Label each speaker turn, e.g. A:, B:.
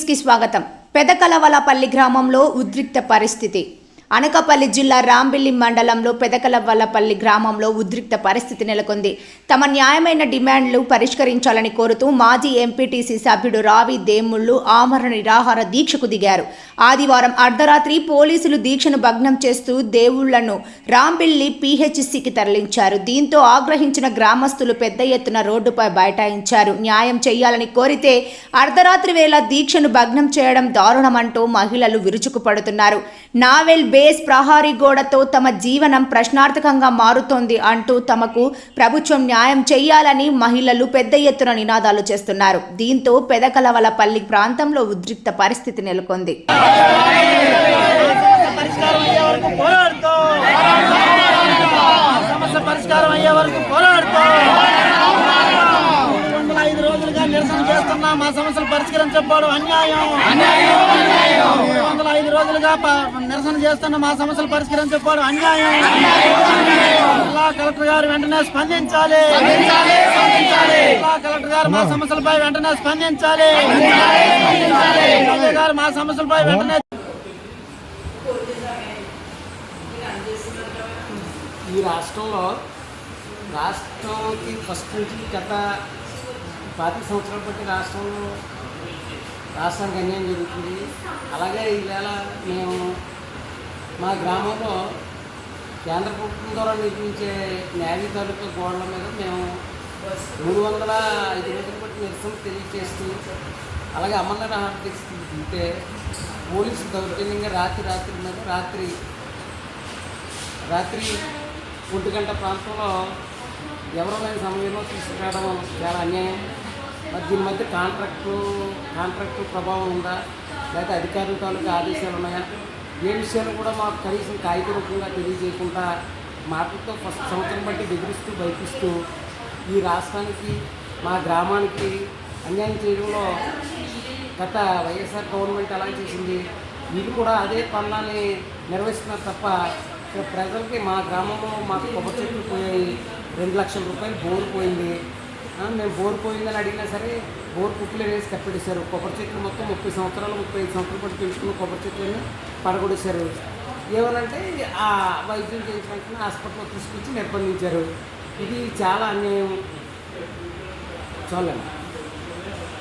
A: న్యూస్కి స్వాగతం. పెదకలవలపల్లి గ్రామంలో ఉద్రిక్త పరిస్థితి. అనకాపల్లి జిల్లా రాంబిల్లి మండలంలో పెదకలవలపల్లి గ్రామంలో ఉద్రిక్త పరిస్థితి నెలకొంది. తమ న్యాయమైన డిమాండ్లు పరిష్కరించాలని కోరుతూ మాజీ ఎంపీటీసీ సభ్యుడు రావి దేముళ్లు ఆమరణ నిరాహార దీక్షకు దిగారు. ఆదివారం అర్ధరాత్రి పోలీసులు దీక్షను భగ్నం చేస్తూ దేవుళ్లను రాంబిల్లి పీహెచ్సీకి తరలించారు. దీంతో ఆగ్రహించిన గ్రామస్తులు పెద్ద ఎత్తున రోడ్డుపై బైఠాయించారు. న్యాయం చేయాలని కోరితే అర్ధరాత్రి వేళ దీక్షను భగ్నం చేయడం దారుణమంటూ మహిళలు విరుచుకుపడుతున్నారు. నావెల్ బేస్ ప్రహారీ గోడతో తమ జీవనం ప్రశ్నార్థకంగా మారుతోంది అంటూ తమకు ప్రభుత్వం న్యాయం చేయాలని మహిళలు పెద్ద ఎత్తున నినాదాలు చేస్తున్నారు. దీంతో పెదకలవలపల్లి ప్రాంతంలో ఉద్రిక్త పరిస్థితి నెలకొంది.
B: నిరసన చేస్తున్నా మా సమస్యలు పరిష్కరించకపోవడం అన్యాయం. 305 రోజులుగా నిరసన చేస్తున్న మా సమస్యలు పరిష్కరించకపోవడం అన్యాయం. జిల్లా కలెక్టర్ గారు వెంటనే స్పందించాలి. జిల్లా కలెక్టర్ గారు మా సమస్యలపై వెంటనే స్పందించాలి. గారు మా సమస్యలపై వెంటనే.
C: ఈ రాష్ట్రానికి ఫస్ట్ నుంచి గత 5 సంవత్సరాల బట్టి రాష్ట్రానికి అన్యాయం జరుగుతుంది. అలాగే ఈవేళ మేము మా గ్రామంలో కేంద్ర ప్రభుత్వం ద్వారా నిర్మించే న్యాయ తాలూకా గోడల మీద మేము 305 రోజులు బట్టి నిరసన తెలియజేస్తూ అలాగే అమరణ తీసుకుంటే పోలీసు దౌర్జన్యంగా రాత్రి 1 గంట ప్రాంతంలో ఎవరైనా సమయంలో తీసుకురావడం చాలా అన్యాయం. మరి దీని మధ్య కాంట్రాక్టు ప్రభావం ఉందా, లేకపోతే అధికారుల తాలూకా ఆదేశాలు ఉన్నాయా, ఏ విషయాలు కూడా మాకు కనీసం కాగిత రూపంగా తెలియజేయకుండా మాటలతో ఫస్ట్ సంవత్సరం బట్టి బెదిరిస్తూ భయపిస్తూ ఈ రాష్ట్రానికి మా గ్రామానికి అన్యాయం చేయడంలో గత వైఎస్ఆర్ గవర్నమెంట్ ఎలా చేసింది, వీళ్ళు కూడా అదే పనులని నిర్వహిస్తున్నారు తప్ప ప్రజలకి మా గ్రామంలో మాకు కొబ్బరి చెట్లు పోయాయి. 2 లక్షల రూపాయలు బోరు పోయింది. మేము బోరు పోయిందని అడిగినా సరే బోరు కుప్పలు వేసి కప్పెట్టేశారు. కొబ్బరి చెట్లు మొత్తం 30 సంవత్సరాలు 35 సంవత్సరాలు పట్టి పెంచుకున్న కొబ్బరి చెట్లని పడగొడేశారు. ఏమనంటే ఆ వైద్యం చేయించడానికి హాస్పిటల్లో తీసుకొచ్చి నిర్బంధించారు. ఇది చాలా అన్యాయం. చాలండి.